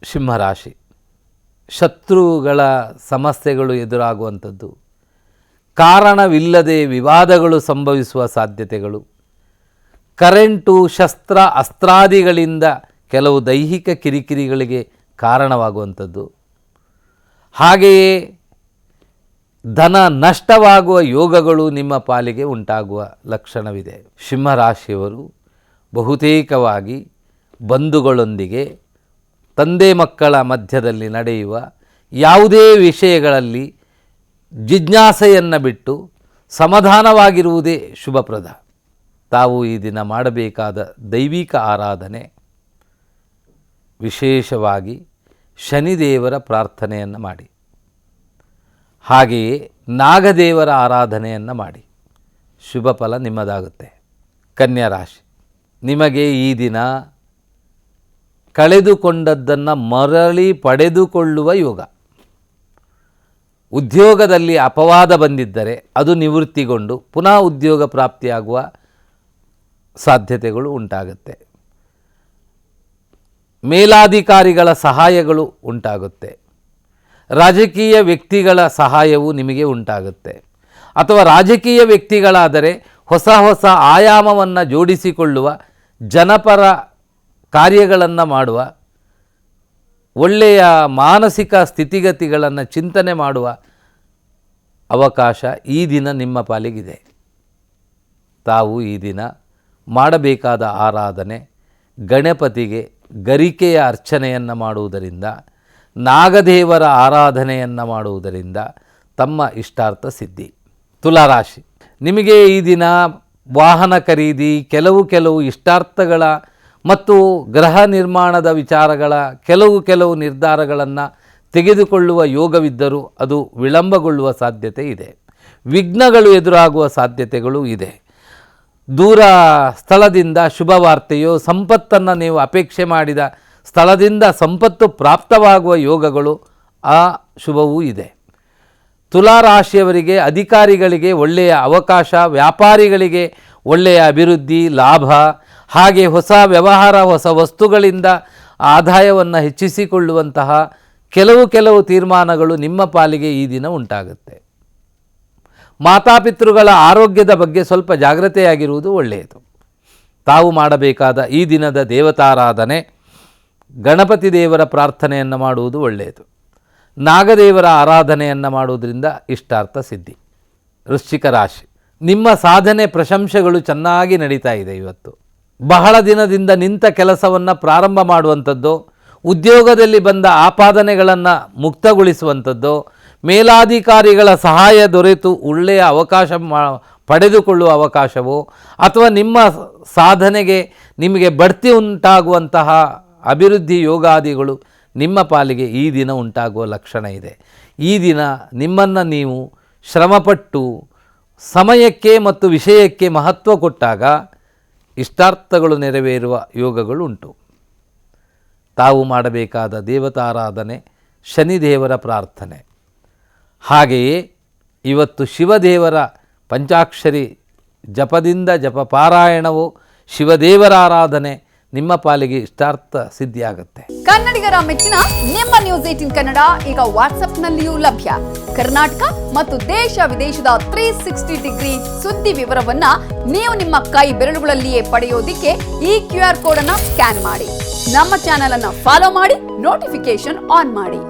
ಸಿಂಹರಾಶಿ, ಶತ್ರುಗಳ ಸಮಸ್ಯೆಗಳು ಎದುರಾಗುವಂಥದ್ದು, ಕಾರಣವಿಲ್ಲದೆ ವಿವಾದಗಳು ಸಂಭವಿಸುವ ಸಾಧ್ಯತೆಗಳು, ಕರೆಂಟು ಶಸ್ತ್ರ ಅಸ್ತ್ರಾದಿಗಳಿಂದ ಕೆಲವು ದೈಹಿಕ ಕಿರಿಕಿರಿಗಳಿಗೆ ಕಾರಣವಾಗುವಂಥದ್ದು, ಹಾಗೆಯೇ ಧನ ನಷ್ಟವಾಗುವ ಯೋಗಗಳು ನಿಮ್ಮ ಪಾಲಿಗೆ ಉಂಟಾಗುವ ಲಕ್ಷಣವಿದೆ. ಸಿಂಹರಾಶಿಯವರು ಬಹುತೇಕವಾಗಿ ಬಂಧುಗಳೊಂದಿಗೆ ತಂದೆ ಮಕ್ಕಳ ಮಧ್ಯದಲ್ಲಿ ನಡೆಯುವ ಯಾವುದೇ ವಿಷಯಗಳಲ್ಲಿ ಜಿಜ್ಞಾಸೆಯನ್ನು ಬಿಟ್ಟು ಸಮಾಧಾನವಾಗಿರುವುದೇ ಶುಭಪ್ರದ. ತಾವು ಈ ದಿನ ಮಾಡಬೇಕಾದ ದೈವಿಕ ಆರಾಧನೆ, ವಿಶೇಷವಾಗಿ ಶನಿದೇವರ ಪ್ರಾರ್ಥನೆಯನ್ನು ಮಾಡಿ, ಹಾಗೆಯೇ ನಾಗದೇವರ ಆರಾಧನೆಯನ್ನು ಮಾಡಿ. ಶುಭ ಫಲ ನಿಮ್ಮದಾಗುತ್ತೆ. ಕನ್ಯಾ ರಾಶಿ, ನಿಮಗೆ ಈ ದಿನ ಕಳೆದುಕೊಂಡದ್ದನ್ನು ಮರಳಿ ಪಡೆದುಕೊಳ್ಳುವ ಯೋಗ. ಉದ್ಯೋಗದಲ್ಲಿ ಅಪವಾದ ಬಂದಿದ್ದರೆ ಅದು ನಿವೃತ್ತಿಗೊಂಡು ಪುನಃ ಉದ್ಯೋಗ ಪ್ರಾಪ್ತಿಯಾಗುವ ಸಾಧ್ಯತೆಗಳು ಉಂಟಾಗುತ್ತೆ. ಮೇಲಾಧಿಕಾರಿಗಳ ಸಹಾಯಗಳು ಉಂಟಾಗುತ್ತೆ. ರಾಜಕೀಯ ವ್ಯಕ್ತಿಗಳ ಸಹಾಯವು ನಿಮಗೆ ಉಂಟಾಗುತ್ತೆ. ಅಥವಾ ರಾಜಕೀಯ ವ್ಯಕ್ತಿಗಳಾದರೆ ಹೊಸ ಹೊಸ ಆಯಾಮವನ್ನು ಜೋಡಿಸಿಕೊಳ್ಳುವ, ಜನಪರ ಕಾರ್ಯಗಳನ್ನು ಮಾಡುವ, ಒಳ್ಳೆಯ ಮಾನಸಿಕ ಸ್ಥಿತಿಗತಿಗಳನ್ನು ಚಿಂತನೆ ಮಾಡುವ ಅವಕಾಶ ಈ ದಿನ ನಿಮ್ಮ ಪಾಲಿಗಿದೆ. ತಾವು ಈ ದಿನ ಮಾಡಬೇಕಾದ ಆರಾಧನೆ, ಗಣಪತಿಗೆ ಗರಿಕೆಯ ಅರ್ಚನೆಯನ್ನು ಮಾಡುವುದರಿಂದ, ನಾಗದೇವರ ಆರಾಧನೆಯನ್ನು ಮಾಡುವುದರಿಂದ ತಮ್ಮ ಇಷ್ಟಾರ್ಥ ಸಿದ್ಧಿ. ತುಲಾರಾಶಿ, ನಿಮಗೆ ಈ ದಿನ ವಾಹನ ಖರೀದಿ, ಕೆಲವು ಇಷ್ಟಾರ್ಥಗಳ ಮತ್ತು ಗೃಹ ನಿರ್ಮಾಣದ ವಿಚಾರಗಳ ಕೆಲವು ನಿರ್ಧಾರಗಳನ್ನು ತೆಗೆದುಕೊಳ್ಳುವ ಯೋಗವಿದ್ದರೂ ಅದು ವಿಳಂಬಗೊಳ್ಳುವ ಸಾಧ್ಯತೆ ಇದೆ. ವಿಘ್ನಗಳು ಎದುರಾಗುವ ಸಾಧ್ಯತೆಗಳು ಇದೆ. ದೂರ ಸ್ಥಳದಿಂದ ಶುಭವಾರ್ತೆಯೋ, ಸಂಪತ್ತನ್ನು ನೀವು ಅಪೇಕ್ಷೆ ಮಾಡಿದ ಸ್ಥಳದಿಂದ ಸಂಪತ್ತು ಪ್ರಾಪ್ತವಾಗುವ ಯೋಗಗಳು, ಆ ಶುಭವೂ ಇದೆ. ತುಲಾರಾಶಿಯವರಿಗೆ, ಅಧಿಕಾರಿಗಳಿಗೆ ಒಳ್ಳೆಯ ಅವಕಾಶ, ವ್ಯಾಪಾರಿಗಳಿಗೆ ಒಳ್ಳೆಯ ಅಭಿವೃದ್ಧಿ, ಲಾಭ, ಹಾಗೆ ಹೊಸ ವ್ಯವಹಾರ, ಹೊಸ ವಸ್ತುಗಳಿಂದ ಆದಾಯವನ್ನು ಹೆಚ್ಚಿಸಿಕೊಳ್ಳುವಂತಹ ಕೆಲವು ತೀರ್ಮಾನಗಳು ನಿಮ್ಮ ಪಾಲಿಗೆ ಈ ದಿನ ಉಂಟಾಗುತ್ತೆ. ಮಾತಾಪಿತೃಗಳ ಆರೋಗ್ಯದ ಬಗ್ಗೆ ಸ್ವಲ್ಪ ಜಾಗ್ರತೆಯಾಗಿರುವುದು ಒಳ್ಳೆಯದು. ತಾವು ಮಾಡಬೇಕಾದ ಈ ದಿನದ ದೇವತಾರಾಧನೆ, ಗಣಪತಿ ದೇವರ ಪ್ರಾರ್ಥನೆಯನ್ನು ಮಾಡುವುದು ಒಳ್ಳೆಯದು. ನಾಗದೇವರ ಆರಾಧನೆಯನ್ನು ಮಾಡುವುದರಿಂದ ಇಷ್ಟಾರ್ಥ ಸಿದ್ಧಿ. ವೃಶ್ಚಿಕ ರಾಶಿ, ನಿಮ್ಮ ಸಾಧನೆ, ಪ್ರಶಂಸೆಗಳು ಚೆನ್ನಾಗಿ ನಡೀತಾ ಇದೆ. ಇವತ್ತು ಬಹಳ ದಿನದಿಂದ ನಿಂತ ಕೆಲಸವನ್ನು ಪ್ರಾರಂಭ ಮಾಡುವಂಥದ್ದು, ಉದ್ಯೋಗದಲ್ಲಿ ಬಂದ ಆಪಾದನೆಗಳನ್ನು ಮುಕ್ತಗೊಳಿಸುವಂಥದ್ದು, ಮೇಲಾಧಿಕಾರಿಗಳ ಸಹಾಯ ದೊರೆತು ಒಳ್ಳೆಯ ಅವಕಾಶ ಪಡೆದುಕೊಳ್ಳುವ ಅವಕಾಶವೋ, ಅಥವಾ ನಿಮ್ಮ ಸಾಧನೆಗೆ ನಿಮಗೆ ಬಡ್ತಿ ಉಂಟಾಗುವಂತಹ ಅಭಿವೃದ್ಧಿ ಯೋಗಾದಿಗಳು ನಿಮ್ಮ ಪಾಲಿಗೆ ಈ ದಿನ ಉಂಟಾಗುವ ಲಕ್ಷಣ ಇದೆ. ಈ ದಿನ ನಿಮ್ಮನ್ನು ನೀವು ಶ್ರಮಪಟ್ಟು ಸಮಯಕ್ಕೆ ಮತ್ತು ವಿಷಯಕ್ಕೆ ಮಹತ್ವ ಕೊಟ್ಟಾಗ ಇಷ್ಟಾರ್ಥಗಳು ನೆರವೇರುವ ಯೋಗಗಳು ಉಂಟು. ತಾವು ಮಾಡಬೇಕಾದ ದೇವತಾರಾಧನೆ, ಶನಿದೇವರ ಪ್ರಾರ್ಥನೆ, ಹಾಗೆಯೇ ಇವತ್ತು ಶಿವದೇವರ ಪಂಚಾಕ್ಷರಿ ಜಪದಿಂದ ಜಪ ಪಾರಾಯಣವು, ಶಿವದೇವರ ಆರಾಧನೆ ನಿಮ್ಮ ಪಾಲಿಗೆ ಇಷ್ಟಾರ್ಥ ಸಿದ್ಧಿಯಾಗುತ್ತೆ. ಕನ್ನಡಿಗರ ಮೆಚ್ಚಿನ ನಿಮ್ಮ ನ್ಯೂಸ್ 18 ಕನ್ನಡ ಈಗ ವಾಟ್ಸ್ಆಪ್ನಲ್ಲಿಯೂ ಲಭ್ಯ. ಕರ್ನಾಟಕ ಮತ್ತು ದೇಶ ವಿದೇಶದ 360 ಡಿಗ್ರಿ ಸುದ್ದಿ ವಿವರವನ್ನ ನೀವು ನಿಮ್ಮ ಕೈ ಬೆರಳುಗಳಲ್ಲಿಯೇ ಪಡೆಯೋದಿಕ್ಕೆ ಈ QR ಕೋಡ್ ಅನ್ನು ಸ್ಕ್ಯಾನ್ ಮಾಡಿ. ನಮ್ಮ ಚಾನೆಲ್ ಅನ್ನು ಫಾಲೋ ಮಾಡಿ, ನೋಟಿಫಿಕೇಶನ್ ಆನ್ ಮಾಡಿ.